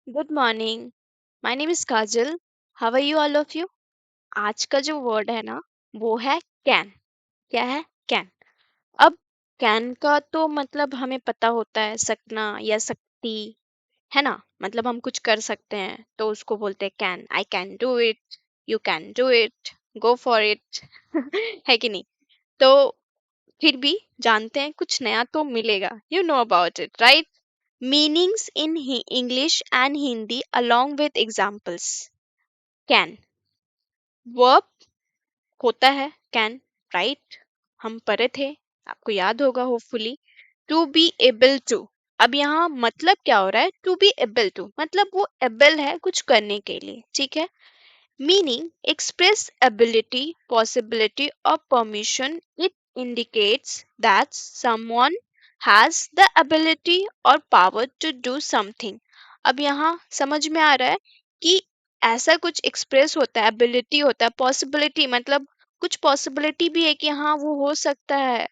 Good morning. My name is Kajal. How are you all of you? आज का जो word है ना, वो है कैन। क्या है? कैन। अब कैन का तो मतलब हमें पता होता है, सकना या सकती, है ना? मतलब हम कुछ कर सकते हैं तो उसको बोलते हैं can. I can do it, you can do it, go for it. है कि नहीं? तो फिर भी जानते हैं कुछ नया तो मिलेगा। You know about it, right? Meanings in English and Hindi along with examples. Can. Verb होता है can, right? हम पढ़े थे, आपको याद होगा hopefully. To be able to. अब यहाँ मतलब क्या हो रहा है? To be able to मतलब वो able है कुछ करने के लिए, ठीक है? Meaning express ability, possibility or permission. It indicates that someone has the ability or power to do something. अब यहाँ समझ में आ रहा है कि ऐसा कुछ एक्सप्रेस होता है, एबिलिटी होता है, पॉसिबिलिटी मतलब कुछ पॉसिबिलिटी भी है कि हाँ वो हो सकता है,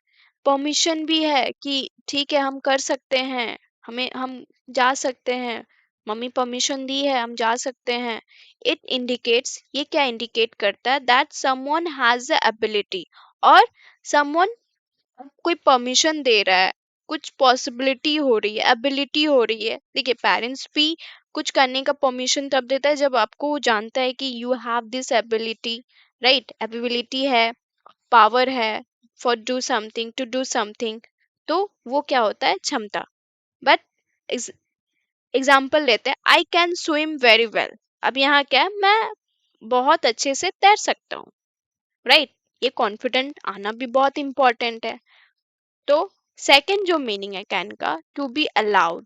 परमिशन भी है कि ठीक है हम कर सकते हैं, हम जा सकते हैं, मम्मी परमिशन दी है हम जा सकते हैं। इट इंडिकेट्स, ये क्या इंडिकेट करता है? That someone has the ability, और समवन कोई परमिशन दे रहा है, कुछ पॉसिबिलिटी हो रही है, एबिलिटी हो रही है। देखिए पेरेंट्स भी कुछ करने का परमिशन तब देता है जब आपको वो जानता है कि you have this ability, right? Ability है, पावर है, for do something, to do something. तो वो क्या होता है? क्षमता। बट एग्जाम्पल लेते हैं, I can swim very well. अब यहाँ क्या है? मैं बहुत अच्छे से तैर सकता हूँ, राइट? ये कॉन्फिडेंट आना भी बहुत इंपॉर्टेंट है। तो सेकंड जो मीनिंग है कैन का, टू बी अलाउड,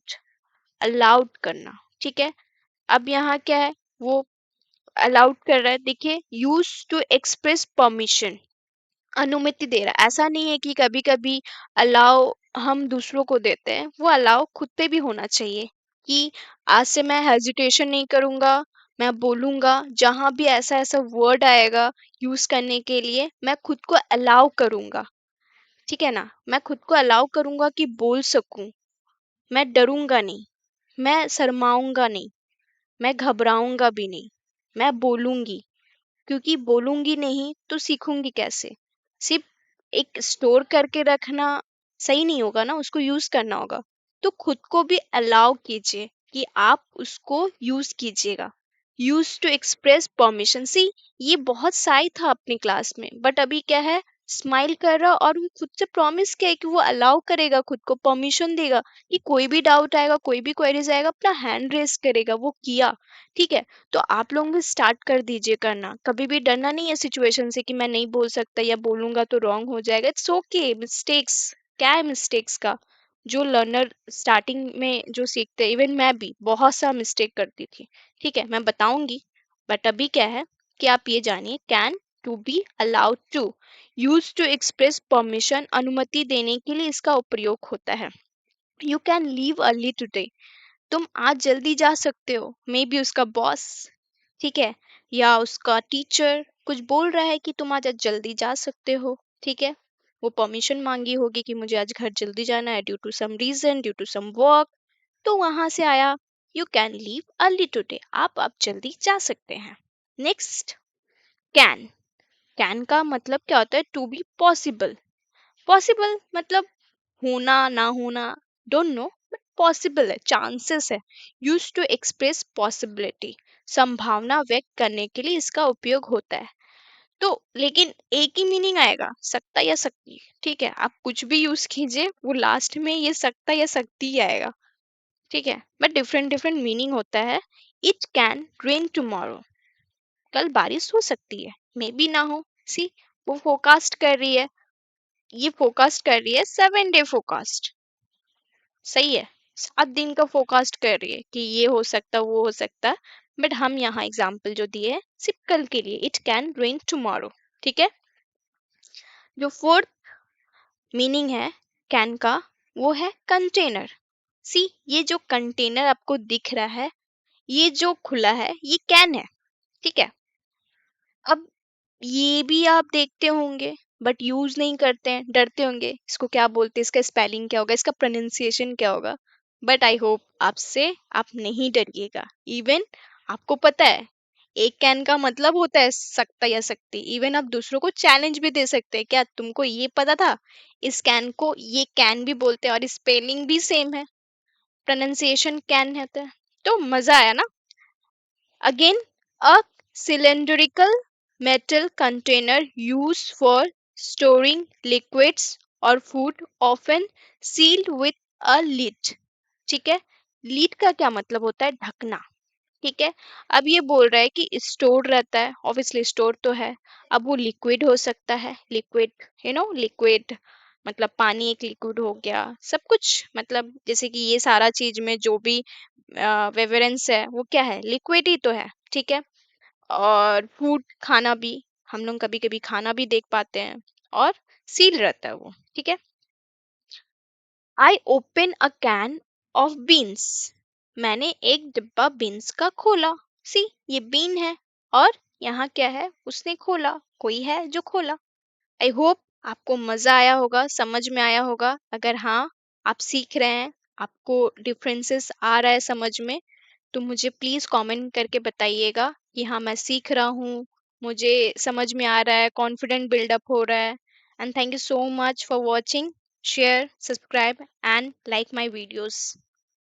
अलाउड करना, ठीक है? अब यहाँ क्या है? वो अलाउड कर रहा है, देखिए, यूज टू एक्सप्रेस परमिशन, अनुमति दे रहा है। ऐसा नहीं है कि कभी कभी अलाउ हम दूसरों को देते हैं, वो अलाउ खुद पे भी होना चाहिए कि आज से मैं हेजिटेशन नहीं करूंगा, मैं बोलूंगा, जहां भी ऐसा ऐसा वर्ड आएगा यूज करने के लिए मैं खुद को अलाउ करूंगा, ठीक है ना? मैं खुद को अलाउ करूंगा कि बोल सकूं, मैं डरूंगा नहीं, मैं शर्माऊंगा नहीं, मैं घबराऊंगा भी नहीं, मैं बोलूंगी। क्योंकि बोलूंगी नहीं तो सीखूंगी कैसे? सिर्फ एक स्टोर करके रखना सही नहीं होगा ना, उसको यूज करना होगा। तो खुद को भी अलाउ कीजिए कि आप उसको यूज कीजिएगा। Use to express permission. See, ये बहुत साई था अपनी क्लास में, बट अभी क्या है? स्माइल कर रहा, और वो खुद से प्रॉमिस किया है कि वो अलाउ करेगा, खुद को परमिशन देगा कि कोई भी डाउट आएगा, कोई भी क्वेरीज आएगा, अपना हैंड रेस करेगा। वो किया, ठीक है? तो आप लोग भी स्टार्ट कर दीजिए करना। कभी भी डरना नहीं है सिचुएशन से कि मैं नहीं बोल सकता या बोलूंगा तो रॉन्ग हो जाएगा। It's okay, mistakes. क्या है मिस्टेक्स का? जो लर्नर स्टार्टिंग में जो सीखते हैं, इवन मैं भी बहुत सा मिस्टेक करती थी, ठीक है? मैं बताऊंगी। बट अभी क्या है कि आप ये जानिए, can, to be allowed to, use to express permission, अनुमति देने के लिए इसका उपयोग होता है। You can leave early today, तुम आज जल्दी जा सकते हो। मे बी उसका बॉस, ठीक है, या उसका टीचर कुछ बोल रहा है कि तुम आज जल्दी जा सकते हो, ठीक है? वो परमिशन मांगी होगी कि मुझे आज घर जल्दी जाना है, due to some reason, due to some work. तो वहां से आया, you can leave early today, आप अब जल्दी जा सकते हैं। Next, can. कैन का मतलब क्या होता है? To be possible. पॉसिबल मतलब होना ना होना, डोंट नो, बट पॉसिबल है, चांसेस है। यूज टू एक्सप्रेस पॉसिबिलिटी, संभावना व्यक्त करने के लिए इसका उपयोग होता है। तो लेकिन एक ही मीनिंग आएगा, सकता या सकती, ठीक है? आप कुछ भी यूज कीजिए, वो लास्ट में ये सकता या सकती ही आएगा, ठीक है? बट डिफरेंट डिफरेंट मीनिंग होता है। इट कैन रेन टुमारो, कल बारिश हो सकती है, मे बी ना हो। सी, वो फोरकास्ट कर रही है, ये फोरकास्ट कर रही है 7 डे फोरकास्ट, सही है? 7 दिन का फोरकास्ट कर रही है कि ये हो सकता, वो हो सकता। बट हम यहाँ एग्जाम्पल जो दिए हैं सिर्फ कल के लिए, इट कैन रेन टुमारो, ठीक है? जो फोर्थ मीनिंग है कैन का, वो है कंटेनर। सी, ये जो कंटेनर आपको दिख रहा है, ये जो खुला है, ये कैन है, ठीक है? अब ये भी आप देखते होंगे बट यूज नहीं करते हैं, डरते होंगे, इसको क्या बोलते हैं, इसका स्पेलिंग क्या होगा, इसका प्रोनाउंसिएशन क्या होगा? बट आई होप आपसे आप नहीं डरिएगा। इवन आपको पता है एक कैन का मतलब होता है सकता या सकती। इवन आप दूसरों को चैलेंज भी दे सकते हैं, क्या तुमको ये पता था इस कैन को ये कैन भी बोलते हैं और स्पेलिंग भी सेम है, प्रोनाउंसिएशन कैन होता है। तो मजा आया ना। Again, a cylindrical metal container used for storing liquids or food, often sealed with a lid. ठीक है, लीड का क्या मतलब होता है, ढकना। ठीक है, अब ये बोल रहा है कि स्टोर रहता है, ऑब्वियसली स्टोर तो है। अब वो लिक्विड हो सकता है, लिक्विड लिक्विड मतलब पानी एक लिक्विड हो गया, सब कुछ मतलब जैसे कि ये सारा चीज में जो भी वेवरेंस है वो क्या है, लिक्विड ही तो है। ठीक है, और फूड खाना भी, हम लोग कभी कभी खाना भी देख पाते हैं, और सील रहता है वो। ठीक है, I open a can of beans, मैंने एक डिब्बा बीन्स का खोला। सी, ये बीन है, और यहाँ क्या है, उसने खोला, कोई है जो खोला। आई होप आपको मजा आया होगा, समझ में आया होगा। अगर हाँ, आप सीख रहे हैं, आपको डिफरेंसेस आ रहा है समझ में, तो मुझे प्लीज कमेंट करके बताइएगा कि हाँ मैं सीख रहा हूँ, मुझे समझ में आ रहा है, कॉन्फिडेंट बिल्डअप हो रहा है। And thank you so much for watching, share, subscribe and like my videos.